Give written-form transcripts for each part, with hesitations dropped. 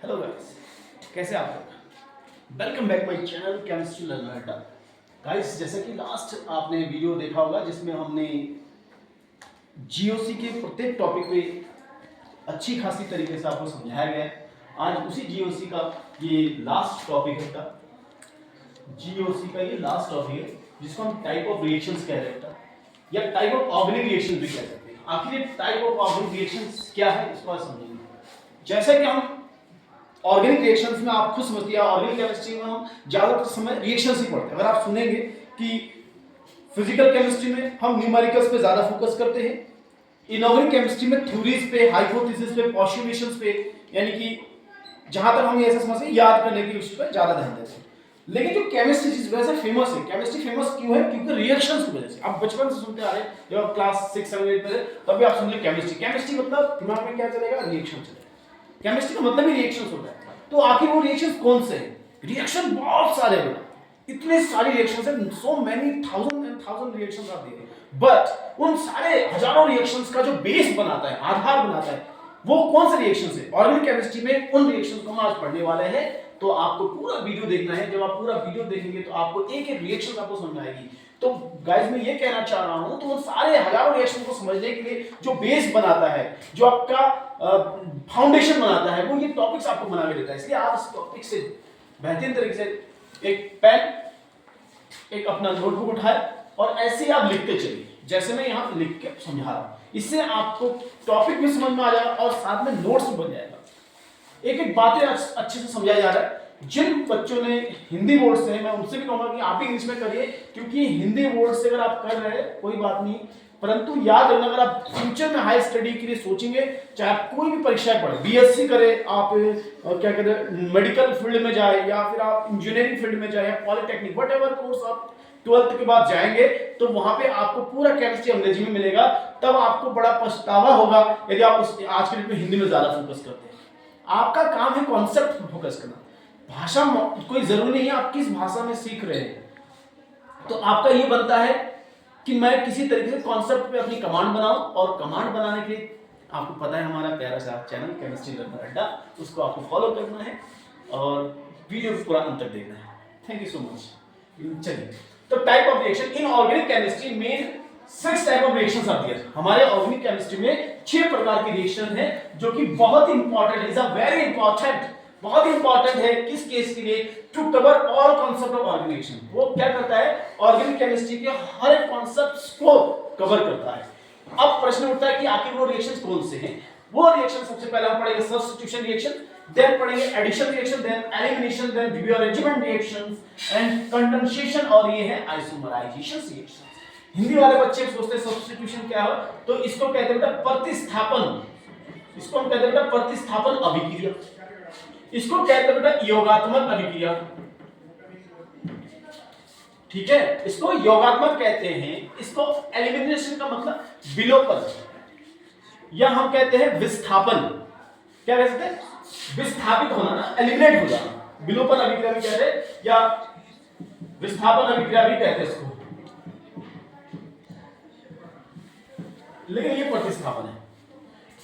Hello guys, कैसे आप लोग। Welcome back my channel chemistry learner अड्डा। गाइस, जैसा कि लास्ट आपने वीडियो देखा होगा जिसमें हमने जीओसी के प्रत्येक टॉपिक पे अच्छी खासी तरीके से आपको समझाया गया है। आज उसी जीओसी का ये लास्ट टॉपिक है। जीओसी का ये लास्ट टॉपिक है जिसको हम टाइप ऑफ रिएक्शंस कह रहे हैं या टाइप ऑफ ऑर्गेनिक रिएक्शन भी कह सकते हैं। आखिर ये टाइप ऑफ ऑर्गेनिक रिएक्शंस क्या है इसको आज समझेंगे। जैसे कि हम ऑर्गेनिक रिएक्शंस में आप खुद समझती है, ऑर्गेनिक केमिस्ट्री में हम ज्यादातर समय रिएक्शंस ही पढ़ते हैं। अगर आप सुनेंगे कि फिजिकल केमिस्ट्री में हम न्यूमेरिकल्स पे ज्यादा फोकस करते हैं, इनऑर्गेनिक केमिस्ट्री में थ्योरीज पे, हाइपोथेसिस पे, पोस्टुलेशंस पे, यानी कि जहां तक हम ये ऐसा समझते हैं याद करने की उस पर ज्यादा ध्यान देते हैं। लेकिन जो केमिस्ट्री जिस वजह से फेमस है, केमिस्ट्री फेमस क्यों है? क्योंकि रिएक्शंस की वजह से। आप बचपन से सुनते आ रहे हैं, जब आप क्लास 6, 7, 8 में तब भी आप सुन रहे केमिस्ट्री। केमिस्ट्री मतलब दिमाग में क्या चलेगा? रिएक्शन चलेगा। केमिस्ट्री का मतलब ही रिएक्शंस होता है। तो आखिर वो रिएक्शंस कौन से हैं? रिएक्शन बहुत सारे हैं, इतने सारी रिएक्शंस हैं, so many thousand and thousand reactions आप देखें, बट उन सारे हजारों रिएक्शंस का जो बेस बनाता है, आधार बनाता है, वो कौन से रिएक्शंस है? ऑर्गेनिक केमिस्ट्री में उन रिएक्शंस को हम आज पढ़ने वाले हैं। तो आपको पूरा वीडियो देखना है। जब आप पूरा वीडियो देखेंगे तो आपको एक एक रिएक्शन आपको समझ में आएगी। तो गाइस, मैं ये कहना चाह रहा हूं, तो उन सारे हजारों रिएक्शन को समझने के लिए जो बेस बनाता है, जो आपका फाउंडेशन बनाता है, वो ये टॉपिक्स आपको बना के देता है। इसलिए आप इस टॉपिक से बेहतरीन तरीके से एक पेन, एक अपना नोटबुक उठाए और ऐसे आप लिखते चलिए, जैसे मैं यहाँ लिख के समझा रहा हूँ। इससे आपको टॉपिक भी समझ में आ जाएगा और साथ में नोट्स भी बन जाएगा। एक एक बातें अच्छे से समझाया जा रहा है। जिन बच्चों ने हिंदी बोर्ड से, मैं उनसे भी कहूंगा कि आप ही इंग्लिश में करिए, क्योंकि हिंदी बोर्ड से अगर आप कर रहे हैं कोई बात नहीं, परंतु याद रखना, अगर आप फ्यूचर में हाई स्टडी के लिए सोचेंगे, चाहे आप कोई भी परीक्षाएं पढ़े, बीएससी करें, आप क्या कहते हैं मेडिकल फील्ड में जाए, या फिर आप इंजीनियरिंग फील्ड में जाए, या पॉलिटेक्निक, वट एवर कोर्स आप 12th के बाद जाएंगे, तो वहां पे आपको पूरा केमिस्ट्री अंग्रेजी में मिलेगा। तब आपको बड़ा पछतावा होगा यदि आप आज के डेट में हिंदी में ज्यादा फोकस करते हैं। आपका काम है कॉन्सेप्ट पर फोकस करना। भाषा कोई जरूरी नहीं है आप किस भाषा में सीख रहे हैं। तो आपका ये बनता है कि मैं किसी तरीके से कॉन्सेप्ट पे अपनी कमांड बनाऊं, और कमांड बनाने के लिए आपको पता है हमारा प्यारा सा चैनल केमिस्ट्री लर्नर अड्डा, उसको आपको फॉलो करना है और वीडियो को पूरा अंत तक देखना है। Thank you so much. चलिए, तो type of reaction in organic chemistry में 6 टाइप ऑफ रिएक्शंस आती है। हमारे ऑर्गेनिक केमिस्ट्री में 6 प्रकार की रिएक्शन है, जो कि बहुत इंपॉर्टेंट है, इज अ वेरी इंपॉर्टेंट, बहुत इंपॉर्टेंट है। किस केस के लिए? To cover all concept of organic reaction. वो क्या करता है? ऑर्गेनिक केमिस्ट्री के हर एक कॉन्सेप्ट्स को कवर करता है। अब प्रश्न उठता है कि आखिर वो रिएक्शंस कौन से हैं? वो रिएक्शन सबसे पहले हम पढ़ेंगे सब्स्टिट्यूशन रिएक्शन, देन पढ़ेंगे addition reaction, then elimination, then rearrangement reactions and condensation, और ये है आइसोमराइजेशन रिएक्शन। हिंदी वाले बच्चे सोचते हैं सब्स्टिट्यूशन क्या है, तो इसको कहते हैं बेटा प्रतिस्थापन। इसको हम कहते हैं बेटा प्रतिस्थापन अभिक्रिया। इसको कहते हैं बेटा योगात्मक अभिक्रिया। ठीक है, इसको योगात्मक कहते हैं। इसको एलिमिनेशन का मतलब विलोपन, या हम कहते हैं विस्थापन। क्या कह सकते हैं? विस्थापित होना ना, एलिमिनेट हो जाना। विलोपन अभिक्रिया भी कहते हैं, या विस्थापन अभिक्रिया भी कहते हैं इसको, लेकिन ये प्रतिस्थापन है।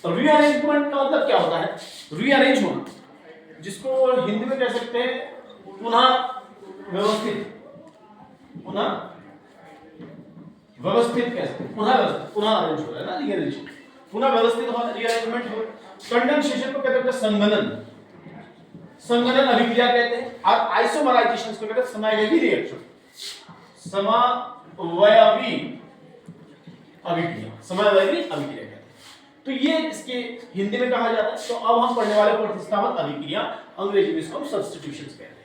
तो रीअरेंजमेंट का मतलब क्या होता है? रीअरेंज होना, जिसको हिंदी में कह सकते हैं पुनः व्यवस्थित, पुनः व्यवस्थित कह सकते हैं। पुनः व्यवस्थित, पुनः अरेंज हो रहा है ना, रीअरेंज, पुनः व्यवस्थित हो, रीअरेंजमेंट हो। कंडेंसेशन को कहते हैं संघनन, संघनन अभिक्रिया कहते हैं। और आइसोमराइजेशन को कहते हैं समावयवी रिएक्शन, समावयवी अभिक्रिया, समावयवी अभिक्रिया कहते हैं। तो ये इसके हिंदी में कहा जाता है। तो अब हम पढ़ने वाले प्रतिस्थापन अभिक्रिया, अंग्रेजी में इसको हम सब्स्टिट्यूशंस कहते हैं।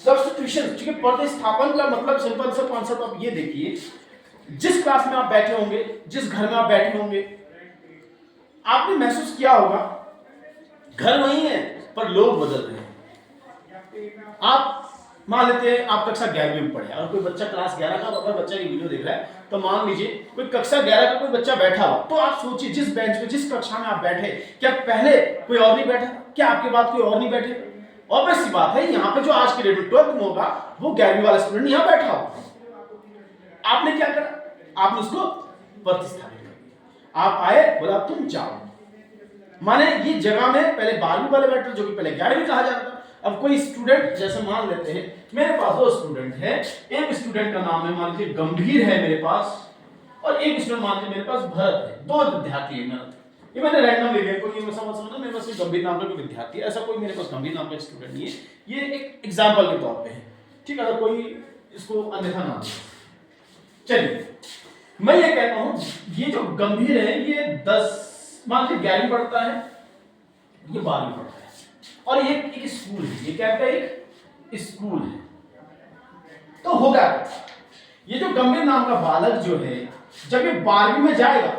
सब्स्टिट्यूशन, ठीक है। प्रतिस्थापन का मतलब सिंपल सा कॉन्सेप्ट आप ये देखिए, जिस क्लास में आप बैठे होंगे, जिस घर में आप बैठे होंगे, आपने महसूस किया होगा घर वही है पर लोग बदल रहे हैं। आप मान लेते हैं आप कक्षा 11वीं में पढ़े, और कोई बच्चा क्लास 11 का अगर बच्चा ये वीडियो देख रहा है, तो मान लीजिए कोई कक्षा 11 का कोई बच्चा बैठा हो, तो आप सोचिए जिस बेंच पे, जिस कक्षा में आप बैठे, क्या पहले कोई और नहीं बैठा? क्या आपके बाद कोई और नहीं बैठे? ऑब्वियस सी बात है, यहाँ पे जो आज के डेट में 12th में होगा, वो 11वीं वाला स्टूडेंट यहाँ बैठा होगा। आपने क्या करा? आपने उसको प्रतिस्थापित कर दिया। आप आए, बोला तुम जाओ, माने ये जगह में पहले 12वीं वाले बैठे जो कि पहले 11वीं कहा जाता था। अब कोई स्टूडेंट जैसे मान लेते हैं मेरे पास दो स्टूडेंट है, एक स्टूडेंट का नाम है मान लीजिए गंभीर है मेरे पास, और एक स्टूडेंट मान लीजिए मेरे पास भरत है। दो विद्यार्थी है, ये मैंने रैंडम ले लिया, कोई ये समझना मेरे पास गंभीर नाम का कोई विद्यार्थी है, ऐसा कोई मेरे पास गंभीर नाम का स्टूडेंट नहीं है, ये एक एग्जांपल के तौर पे है, ठीक है। अगर कोई इसको अन्यथा ना चलिए, मैं ये कहता हूं ये जो गंभीर है ये 10 मान लीजिए 11वीं पढ़ता है, ये 12वीं पढ़ता है, और ये एक स्कूल है, ये क्या है एक स्कूल है। तो होगा ये जो गंभीर नाम का बालक जो है जब ये 12वीं में जाएगा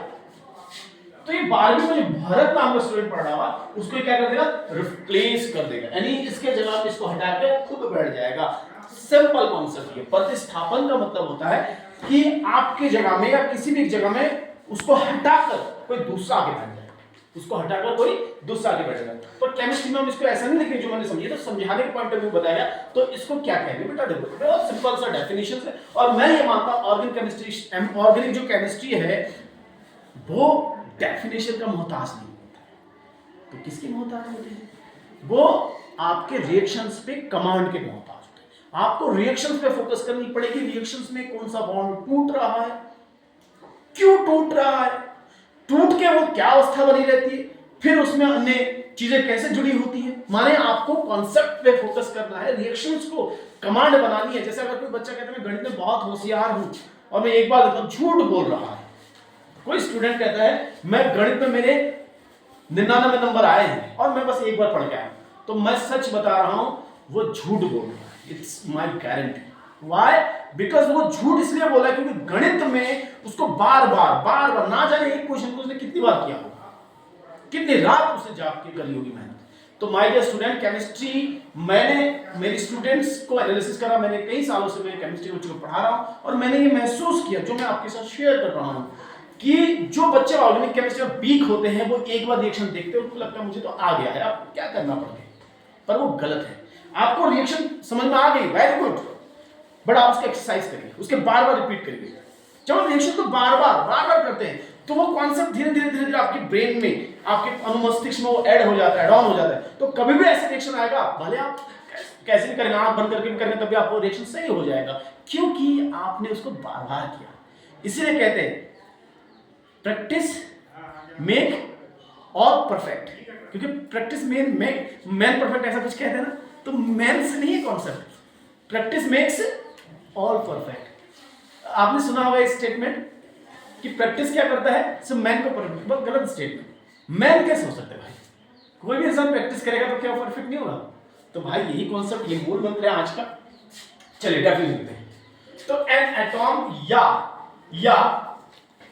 तो ये 12वीं में जो भरत नाम का स्टूडेंट पढ़ रहा है उसको क्या कर देगा, रिप्लेस कर देगा, यानी इसके जगह इसको हटा के खुद बैठ जाएगा। सिंपल कॉन्सेप्ट है। प्रतिस्थापन का मतलब होता है कि आपके जगह में या किसी भी जगह में उसको हटाकर कोई दूसरा आगे बैठ जाए, उसको हटाकर कोई दूसरा आगे बैठेगा। पर केमिस्ट्री में हम इसको ऐसा नहीं लिखेंगे जो मैंने समझी, तो समझाने के पॉइंट ऑफ व्यू बताया, तो इसको क्या कहेंगे बेटा, देखो बहुत सिंपल सा डेफिनेशन है। और मैं ये मानता हूं ऑर्गेनिक केमिस्ट्री, ऑर्गेनिक जो केमिस्ट्री है वो डेफिनेशन का मोहताज नहीं होता है। तो किसके मोहताज होते हैं, वो आपके रिएक्शंस पे कमांड के मोहताज होते हैं। आपको रिएक्शंस पे फोकस करनी पड़ेगी, रिएक्शंस में कौन सा बॉन्ड टूट रहा है, क्यों टूट रहा है, टूट के वो क्या अवस्था बनी रहती है, फिर उसमें अन्य चीजें कैसे जुड़ी होती है। माने आपको कॉन्सेप्ट पे फोकस करना है, रिएक्शंस को कमांड बनानी है। जैसे अगर कोई बच्चा कहता है मैं गणित में बहुत होशियार हूं और मैं एक बार झूठ बोल रहा है, कोई स्टूडेंट कहता है मैं गणित में मेरे 99 नंबर आए हैं और मैं बस एक बार पढ़ के आया, तो मैं सच बता रहा हूं वो झूठ बोल रहा है, it's my guarantee. Why? Because वो झूठ इसलिए बोला क्योंकि गणित में उसको बार बार ना जाने एक क्वेश्चन को उसने कितनी बार किया होगा, कितनी रात उसने जाग के करी होगी मेहनत। तो माय डियर स्टूडेंट, केमिस्ट्री मैंने मेरे स्टूडेंट्स को एनालिसिस करा, मैंने कई सालों से मैं केमिस्ट्री बच्चों को पढ़ा रहा हूं और मैंने ये महसूस किया जो मैं आपके साथ शेयर कर रहा हूं कि जो बच्चे ऑर्गेनिक केमिस्ट्री में वीक होते हैं वो एक बार रिएक्शन देखते हैं उनको लगता है मुझे तो आ गया है, अब क्या करना पड़ेगा, पर वो गलत है। आपको रिएक्शन समझ में आ गई, वेरी गुड, बट आप उसको एक्सरसाइज करिए, उसके बार बार रिपीट करिए। जब आप रिएक्शन को बार बार करते हैं तो वो कॉन्सेप्ट धीरे धीरे आपके ब्रेन में, आपके अनुमस्तिष्क में वो ऐड हो जाता है, डाउन हो जाता है। तो कभी भी ऐसे रिएक्शन आएगा, भले आप कैसे भी करेंगे, आंख बंद करके भी करेंगे, तभी आपको रिएक्शन सही हो जाएगा, क्योंकि आपने उसको बार बार किया। इसीलिए कहते हैं प्रैक्टिस मेक और परफेक्ट, क्योंकि प्रैक्टिस मैन परफेक्ट ऐसा कुछ कहते हैं ना, तो मैन से नहीं है concept, practice makes all perfect. आपने सुना होगा इस स्टेटमेंट कि प्रैक्टिस क्या करता है, सिर्फ मैन को परफेक्ट, बहुत गलत स्टेटमेंट। मैन कैसे हो सकता है भाई, कोई भी इंसान प्रैक्टिस करेगा तो क्या परफेक्ट नहीं होगा। तो भाई यही कॉन्सेप्ट, ये मूल मंत्र है आज का। चलिए डेफिनेशन देते हैं। तो एन एटॉम या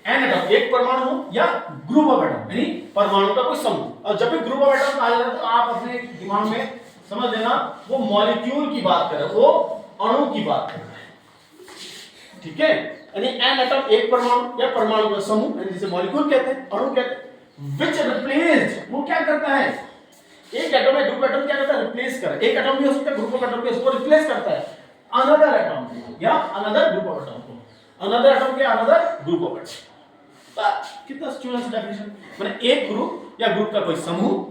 एन एटॉम एक परमाणु हो या ग्रुप ऑफ एटॉम, यानी परमाणु का कोई समूह। और जब भी ग्रुप ऑफ एटॉम आ जाता है तो आप अपने दिमाग में समझ लेना वो मॉलिक्यूल की बात कर रहा है, वो अणु की बात कर रहा है, ठीक है। यानी एन एटॉम एक परमाणु या परमाणु का समूह, यानी जिसे मॉलिक्यूल कहते हैं, अणु कहते हैं। विच रिप्लेस्ड, वो क्या करता है, एक एटॉम है, ग्रुप एटॉम क्या करता है, रिप्लेस कर, एक एटॉम भी हो सकता है, ग्रुप ऑफ एटॉम भी उसको रिप्लेस करता है अनदर एटॉम या अनदर ग्रुप ऑफ एटॉम को, अनदर एटॉम के अनदर ग्रुप ऑफ एटॉम। कितना स्टूडेंट्स डेफिनेशन, माने एक ग्रुप या ग्रुप का कोई समूह,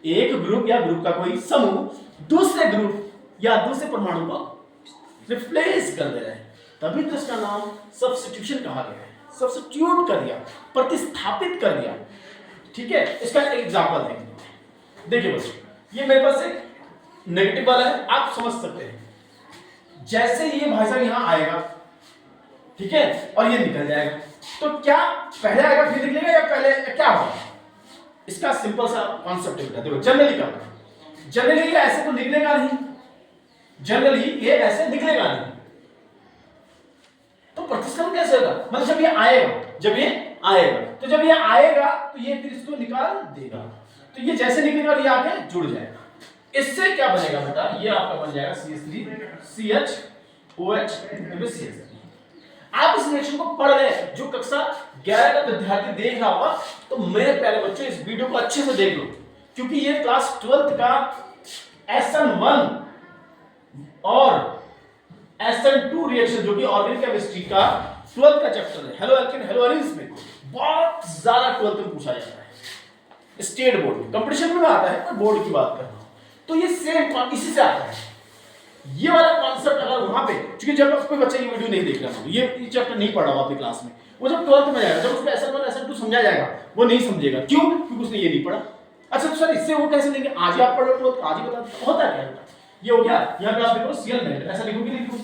एक ग्रुप या ग्रुप का कोई समूह दूसरे ग्रुप या दूसरे परमाणु को रिप्लेस कर दे रहा है, तभी तो इसका नाम सब्स्टिट्यूशन कहा गया है। सब्स्टिट्यूट कर दिया, प्रतिस्थापित कर दिया, ठीक है। इसका एक एग्जांपल देखें, देखिए बच्चों, ये मेरे पास एक नेगेटिव वाला है, आप समझ सकते हैं। जैसे ये भाई साहब यहां आएगा, ठीक है, और ये निकल जाएगा, तो क्या पहले आएगा फिर निकलेगा या पहले क्या होगा, इसका सिंपल सा कॉन्सेप्ट है। देखो जनरली क्या होता है, जनरली ये ऐसे तो निकलेगा नहीं, जनरली ये ऐसे निकलेगा नहीं, तो प्रतिस्थापन कैसे होगा, मतलब जब ये आएगा, तो जब ये आएगा तो ये फिर इसको निकाल देगा, तो ये जैसे निकलेगा और ये आगे जुड़ जाएगा। इससे क्या बनेगा बेटा, ये आपका बन जाएगा CH3 CHOH। आप इस रिएक्शन को पढ़ लें, जो कक्षा 11 का विद्यार्थी देख रहा होगा, तो मेरे प्यारे बच्चों इस वीडियो को अच्छे से देख लो, क्योंकि ये क्लास 12th का SN1 और SN2 रिएक्शन, जो कि ऑर्गेनिक केमिस्ट्री का 12th का चैप्टर है, हेलो एल्केन हेलो एरिन्स में बहुत ज्यादा 12th में पूछा जाता है। स्टेट बोर्ड में, कंपटीशन में आता है, पर बोर्ड की बात कर रहा हूं। तो ये सेम इसी से आता है। ये वाला कॉन्सेप्ट अगर वहां पे, क्योंकि जब कोई बच्चा ये वीडियो नहीं देख रहा है, ये चैप्टर नहीं पढ़ा हुआ अपनी क्लास में, वो जब 12th में जाएगा, जब उसको SN1 SN2 समझा जाएगा, वो नहीं समझेगा। क्यों? क्योंकि उसने ये नहीं पढ़ा। अच्छा तो सर इससे वो कैसे लेंगे? आज ही आप पढ़ लो, आज ही बता होता है क्या? ये हो गया। यहाँ पे आप देखो CL नेगेटिव, ऐसा लिखोगे नहीं लिखोगे?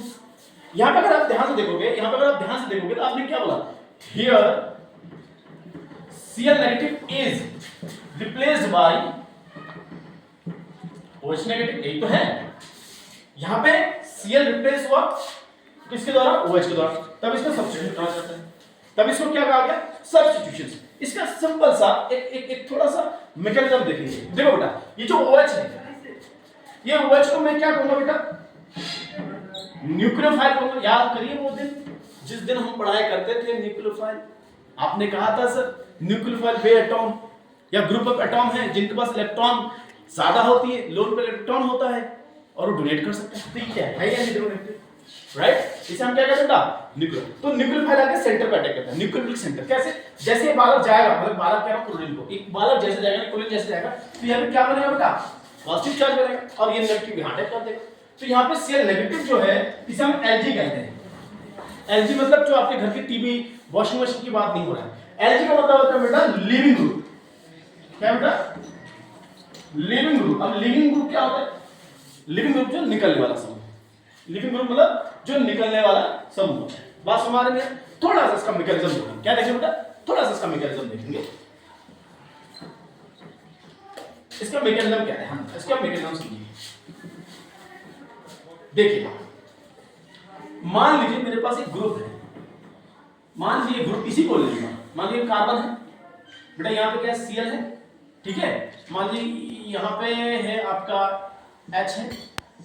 यहाँ पे अगर आप ध्यान से देखोगे, यहाँ पे अगर आप ध्यान से देखोगे तो आपने क्या बोला? Here CL negative is replaced by OH negative, यही तो है। यहाँ पे Cl रिप्लेस हुआ किसके द्वारा? OH के द्वारा, तब इसका सब्स्टिट्यूशन कहा जाता है। तब इसको क्या कहा गया? सब्स्टिट्यूशन। इसका सिंपल सा एक थोड़ा सा मैकेनिज्म देखेंगे। देखो बेटा, ये जो OH है, ये OH को मैं क्या कहूंगा बेटा? न्यूक्लियोफाइल कहूंगा। याद करिए वो दिन जिस दिन हम पढ़ाई करते थे न्यूक्लियोफाइल, आपने कहा था सर न्यूक्लियोफाइल वे एटॉम या ग्रुप ऑफ एटॉम है जिनके पास इलेक्ट्रॉन ज्यादा होती है, लोन पे इलेक्ट्रॉन होता है और वो डोनेट कर सकते हैं। तो ये क्या है या नहीं? राइट, इसे हम क्या कहते हैं? न्यूक्लियर। तो न्यूक्लियोफाइल आके सेंटर पे अटैक करता है, न्यूक्लियोफिलिक सेंटर। कैसे? जैसे बालक जाएगा, मतलब बालक कह रहा हूं क्लोरीन को, एक बालक जैसे जाएगा क्लोरीन जैसे जाएगा, तो यहां पे क्या बनेगा बेटा? पॉजिटिव चार्ज बनेगा और ये नेगेटिव यहां अटैक कर देगा। तो यहां पे Cl नेगेटिव जो है इसे हम Lg कहते हैं। Lg मतलब जो आपके घर की टीवी वॉशिंग मशीन की बात नहीं हो रहा है। Lg का मतलब होता है बेटा लिविंग ग्रुप। क्या बेटा? Leaving group. अब लिविंग ग्रुप क्या होता है? लिविंग ग्रुप जो निकलने वाला समूह। लिविंग ग्रुप मतलब जो निकलने वाला समूह। बात समझ रहे हैं? थोड़ा सा इसका मैकेनिज्म देखेंगे। क्या देखेंगे बेटा? थोड़ा सा इसका मैकेनिज्म देखेंगे। इसका मैकेनिज्म क्या है? हम इसका मैकेनिज्म समझिए। देखिए, मान लीजिए मेरे पास एक ग्रुप है, मान लीजिए ग्रुप इसी को ले लूंगा, मान लीजिए कार्बन है बेटा, यहाँ पे क्या है? Cl है, ठीक है। मान लीजिए यहाँ पे है आपका H है,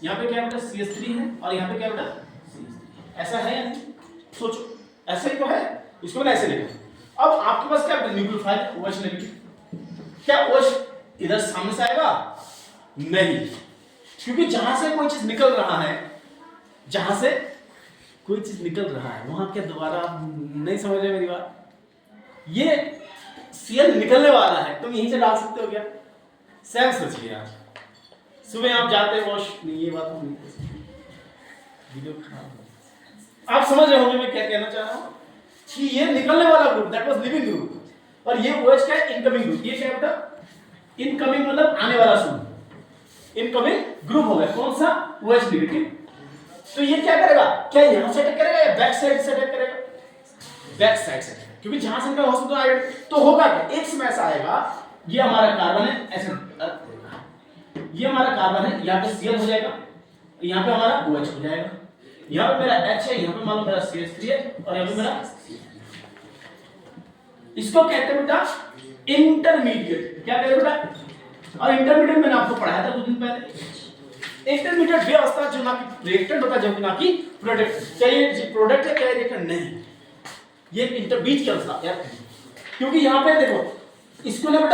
यहाँ पे क्या है बेटा? CH3 है और यहाँ पे क्या है बेटा? CH3। ऐसा है या नहीं? सोचो, ऐसा ही तो है। इसको मैंने ऐसे लिखा। अब आपके पास क्या न्यूक्लियोफाइल OH नेगेटिव, क्या OH इधर सामने से आएगा? नहीं, क्योंकि जहां से कोई चीज निकल रहा है, जहां से कोई चीज निकल रहा है वहां क्या दोबारा नहीं समझ रहे मेरी बात? ये Cl निकलने वाला है, तुम यहीं से डाल सकते हो क्या? सेम सोचिए यार, सुबह आप जाते हो वॉश नहीं, ये बात हम वीडियो खराब। आप समझ रहे होंगे मैं क्या कहना चाह रहा हूं कि ये निकलने वाला group that was leaving group, और ये OH क्या है? Incoming group. ये क्या है बेटा? इनकमिंग मतलब आने वाला समूह, इनकमिंग ग्रुप हो गया। कौन सा? OH negative. तो ये क्या करेगा? क्या यहां से अटैक करेगा या बैक साइड से अटैक करेगा? बैक साइड से, क्योंकि जहां से इनका हॉस्पिटल आएगा तो होगा क्या? एक समय ऐसा आएगा, ये हमारा कार्बन है, ऐसे ये हमारा कार्बन है, यहाँ पे Cl हो जाएगा, यहाँ पे हमारा OH हो जाएगा, यहाँ पे मेरा H है, यहाँ पे मान लो मेरा CH3 है और यहाँ पे मेरा इसको कहते हैं बेटा इंटरमीडिएट। क्या कहते हैं बेटा? और इंटरमीडिएट मैंने आपको पढ़ाया था 2 दिन पहले। इंटरमीडिएट वे अवस्था जो ना कि रिएक्टेंट होता है, जो ना कि प्रोडक्ट। क्या ये प्रोडक्ट है, क्या ये रिएक्टेंट नहीं? ये इंटरबीट की अवस्था यार, क्योंकि यहाँ पे देखो इसको ना बेटा